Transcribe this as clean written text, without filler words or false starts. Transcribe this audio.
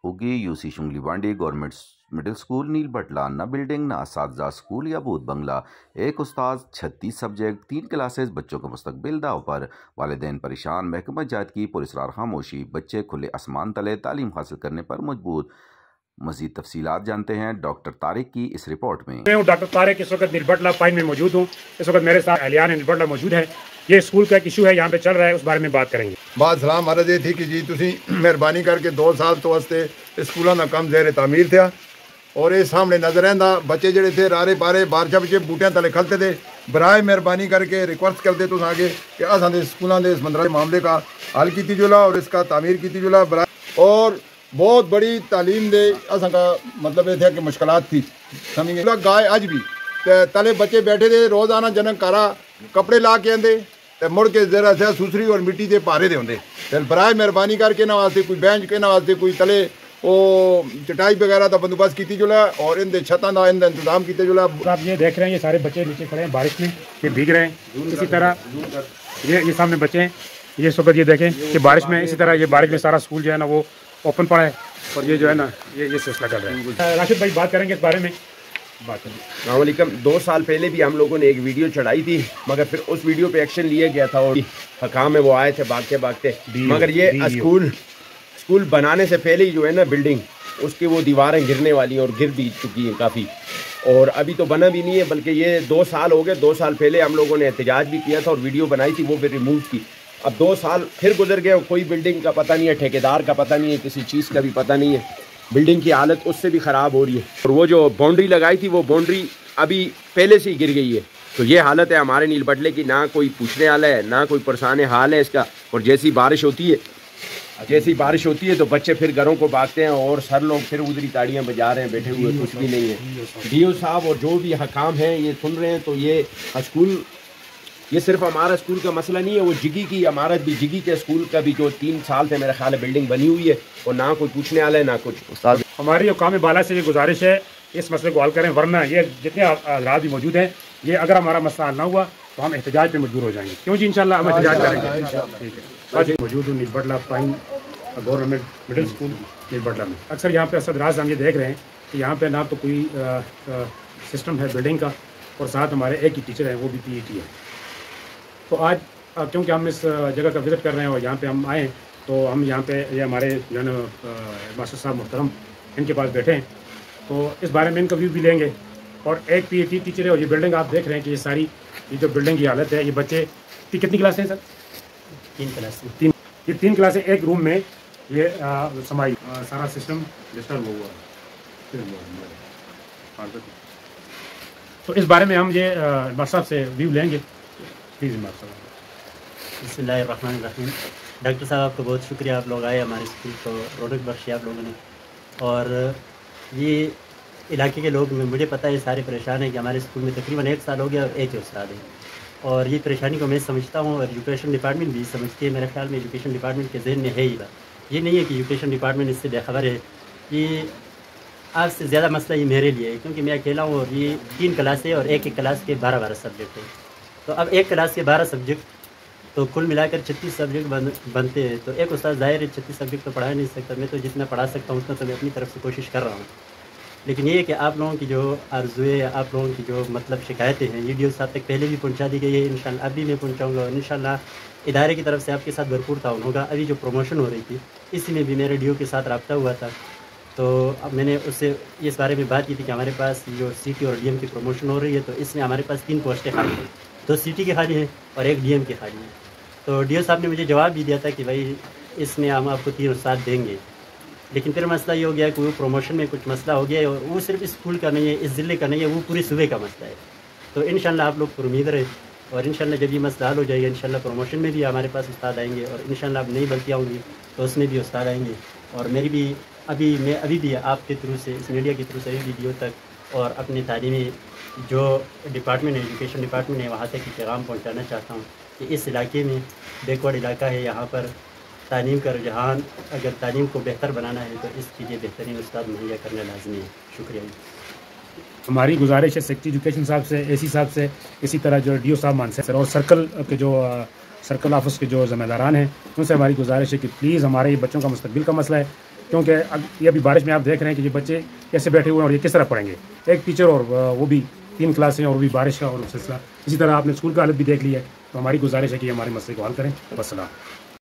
उगी UC शुंगली वांडी government middle school नील बटला न building न असातिज़ा स्कूल या बूथ बंगला, एक उस्ताद 36 सब्जेक्ट 3 क्लासेस, बच्चों का मुस्तकबिल दाव पर, वालिदैन परेशान, महकमा जात की पुरस्रार खामोशी, बच्चे खुले आसमान तले तालीम हासिल करने पर मजबूर। मजीद तफसीलात जानते हैं डॉक्टर तारिक की इस रिपोर्ट में। मैं हूँ डॉक्टर तारिक, इस वक्त नीलबटला पाइन में मौजूद हूँ। इस वक्त मेरे साथ अहलियान नीलबटला मौजूद है। ये स्कूल का एक इशू है यहाँ पे चल रहा है, उस बारे में बात करेंगे। बात सलाम अर्ज ये थी कि जी तुसी मेहरबानी करके 2 साल तो वास्ते स्कूलों का काम ज़ेर तामीर था और ये सामने नजर आंदा बच्चे जड़े थे रारे पारे बारिशा बच्चे बूटियां तले खलते थे। बराए मेहरबानी करके रिक्वेस्ट करते तो आगे कि असां स्कूलों के इस मंदरा मामले का हल की जुला और इसका तामीर की जुला बराए। और बहुत बड़ी तालीम दे असां का मतलब ये था कि मुश्किलात थी समझ गाय अज भी तले बच्चे बैठे थे, रोज़ाना जनक कारा कपड़े ला के आंदे ते मुड़ के जरा सा सुसरी और मिट्टी के भारे दे होंगे। बराए मेहरबानी करके ना वास्ते कोई बेंच के ना वास्ते कोई तले वो चटाई वगैरह का बंदोबस्त की जुला और इन छतों का इन इंतजाम किए जुला। आप ये देख रहे हैं, ये सारे बच्चे नीचे खड़े हैं बारिश में, ये भीग रहे हैं। इसी तरह ये सामने बच्चे हैं, ये इस वक्त ये देखें कि बारिश में इसी तरह ये बारिश में सारा स्कूल जो है ना वो ओपन पड़ा है और ये जो है ना ये सिलसिला चल रहा है। राशिद भाई बात करेंगे इस बारे में। अस्सलामुअलैकुम। 2 साल पहले भी हम लोगों ने एक वीडियो चढ़ाई थी, मगर फिर उस वीडियो पे एक्शन लिया गया था और हकाम में वो आए थे भागते भागते। मगर ये स्कूल बनाने से पहले ही जो है ना बिल्डिंग उसकी वो दीवारें गिरने वाली और गिर भी चुकी हैं काफ़ी, और अभी तो बना भी नहीं है, बल्कि ये 2 साल हो गए। 2 साल पहले हम लोगों ने एहतजाज भी किया था और वीडियो बनाई थी, वो फिर रिमूव की। अब 2 साल फिर गुजर गए, कोई बिल्डिंग का पता नहीं है, ठेकेदार का पता नहीं है, किसी चीज़ का भी पता नहीं है। बिल्डिंग की हालत उससे भी ख़राब हो रही है और वो जो बाउंड्री लगाई थी वो बाउंड्री अभी पहले से ही गिर गई है। तो ये हालत है हमारे नील बटले की, ना कोई पूछने वाला है ना कोई परेशान हाल है इसका। और जैसी बारिश होती है तो बच्चे फिर घरों को भागते हैं और सर लोग फिर उधरी ताड़ियाँ बजा रहे हैं बैठे हुए, कुछ भी नहीं है। डीओ साहब और जो भी हकाम हैं ये सुन रहे हैं। तो ये सिर्फ हमारा स्कूल का मसला नहीं है, वो जिगी की इमारत भी, जिगी के स्कूल का भी जो 3 साल से मेरा ख्याल है बिल्डिंग बनी हुई है और ना कोई पूछने वाला है ना कुछ। उस्ताद हमारी हुकाम बाला से ये गुजारिश है इस मसले को हल करें, वरना ये जितने हजरात भी मौजूद हैं, ये अगर हमारा मसला हल ना हुआ तो हम एहतजाज पे मजबूर हो जाएंगे। क्यों जी, इंशाल्लाह हम एहतजाज करेंगे। ठीक है। आज मौजूद हूँ नीलबटला पाइन गवर्नमेंट मिडिल स्कूल नीलबटला में। अक्सर यहाँ पे असदराज हम ये देख रहे हैं कि यहाँ पे ना तो कोई सिस्टम है बिल्डिंग का और साथ हमारे एक ही टीचर हैं, वो भी PET है। तो आज क्योंकि हम इस जगह का विज़िट कर रहे हैं और यहाँ पे हम आए तो हम यहाँ पे ये हमारे जो है ना मास्टर साहब मोहतरम इनके पास बैठे हैं, तो इस बारे में इनका व्यू भी लेंगे। और एक PET टीचर है और ये बिल्डिंग आप देख रहे हैं कि ये सारी ये जो बिल्डिंग की हालत है, ये बच्चे कितनी क्लास हैं सर? 3 क्लास। ये 3 क्लासें एक रूम में ये समाई, सारा सिस्टम डिस्टर्ब हुआ है। तो इस बारे में हम ये मास्टर साहब से व्यू लेंगे। प्लीज़ मास्टर साहब। बिस्मिल्लाहिर्रहमानिर्रहीम। डॉक्टर साहब आपको बहुत शुक्रिया, आप लोग आए हमारे स्कूल को रौनक बख्शी आप लोगों ने। और ये इलाके के लोग, मुझे पता है सारे परेशान हैं कि हमारे स्कूल में तकरीबन 1 साल हो गया और एक ही उस्ताद है, और ये परेशानी को मैं समझता हूँ और एजुकेशन डिपार्टमेंट भी समझती है। मेरे ख्याल में एजुकेशन डिपार्टमेंट के जहन में है ही बात, ये नहीं है कि एजुकेशन डिपार्टमेंट इससे बेखबर है। ये आज से ज़्यादा मसला ये मेरे लिए है क्योंकि मैं अकेला हूँ और ये 3 क्लासें और एक क्लास के 12 सब्जेक्ट हैं। तो अब एक क्लास के 12 सब्जेक्ट तो कुल मिलाकर 36 सब्जेक्ट बनते हैं। तो एक उस्ताद ज़ाहिर है 36 सब्जेक्ट तो पढ़ा नहीं सकता। मैं तो जितना पढ़ा सकता हूँ उतना तो मैं अपनी तरफ से कोशिश कर रहा हूँ। लेकिन ये है कि आप लोगों की जो आरज़ुएँ या आप लोगों की जो मतलब शिकायतें हैं ये DO साहब तक पहले भी पहुँचा दी गई है, इंशाल्लाह अभी मैं पहुँचाऊँगा और इंशाल्लाह इदारे की तरफ से आपके साथ भरपूर ताउन होगा। अभी जो प्रमोशन हो रही थी इसी में भी मेरे DO के साथ रब्ता हुआ था, तो अब मैंने उससे इस बारे में बात की थी कि हमारे पास जो CT और DM की प्रमोशन हो रही है, तो इसमें हमारे पास 3 पोस्टें खाली हैं, 2 CT की खाली हैं और 1 DM की खाली है। तो DO साहब ने मुझे जवाब भी दिया था कि भाई इसमें हम आपको 3 उस्ताद देंगे। लेकिन फिर मसला ये हो गया कि वो प्रमोशन में कुछ मसला हो गया और वो सिर्फ स्कूल का नहीं है, इस ज़िले का नहीं है, वो पूरे सूबे का मसला है। तो इंशाल्लाह आप लोग पर उम्मीद रहे और इंशाल्लाह जब ये मसला हल हो जाएगा इंशाल्लाह प्रमोशन में भी हमारे पास उस्ताद आएंगे और इंशाल्लाह अब नई भर्तियाँ होंगी तो उसमें भी उस्ताद आएंगे। और मेरी भी मैं अभी भी आपके थ्रू से, इस मीडिया के थ्रू से वीडियो तक और अपने तालीमी जो डिपार्टमेंट है, एजुकेशन डिपार्टमेंट है, वहाँ तक पैगाम पहुँचाना चाहता हूँ कि इस इलाके में बैकवर्ड इलाका है, यहाँ पर तालीम का रुझान, अगर तालीम को बेहतर बनाना है तो इसके लिए बेहतरीन उस्ताद मुहैया करना लाजमी है। शुक्रिया। हमारी गुजारिश है सेक्रेटरी एजुकेशन साहब से, AC साहब से, इसी तरह जो DO साहब मान से और सर्कल के जो सर्कल ऑफिस के जो ज़िम्मेदारान हैं उनसे हमारी गुजारिश है कि प्लीज़ हमारे बच्चों का मुस्तकबिल का मसला है, کیونکہ یہ ابھی بارش میں آپ دیکھ رہے ہیں کہ یہ بچے کیسے بیٹھے ہوئے ہیں اور یہ کس طرح پڑھیں گے. ایک ٹیچر اور وہ بھی 3 کلاسیں اور وہ بھی بارش کا اور سلسلہ. اسی طرح آپ نے اسکول کا حالت بھی دیکھ لی ہے. تو ہماری گزارش ہے کہ ہمارے مسئلے کو حل کریں. والسلام.